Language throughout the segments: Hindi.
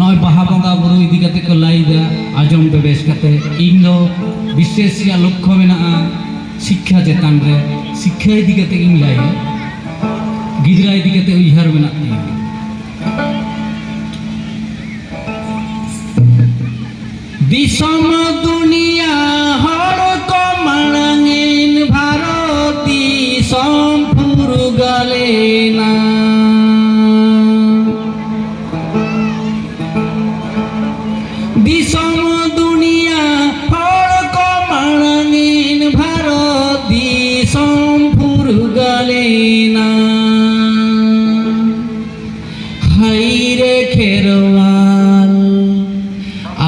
नॉय बाहा बंगा बुरु इदी कते को लाइदा आजम पे बेस कते इन दो विशेष या लक्ष्य मेना शिक्षा चेतान रे शिक्षा इदी कते इन लाई गिदरा इदी कते उइहार मेना दिसम दुनिया हर को मांगिन भारती संपुर गलेना दिसम दुनिया हर को मांगिन भारती संपुर गलेना हायरे खेरवाल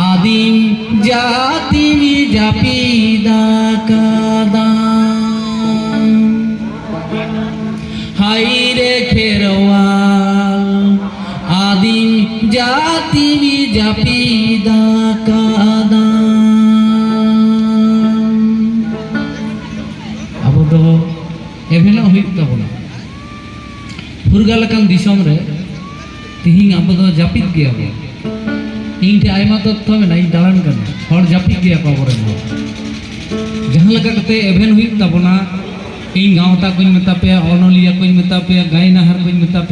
आदिम जाति जापिदा कादा हायरे खेरवाल आदिम जाति जापिदा कादा अब तो एभेनो हुई तबना फुरगालकान दिसम रे तिहिं अब तो जापिद गया इन टे आयमा तथ्य में नहीं दालान करना हर जापिद गया पावर जहाँ लगा करते एवेन हुई तबना इन गाँव ता कुछ मता पे ऑनलिया कुछ मता पे गाय नहर कुछ मता पे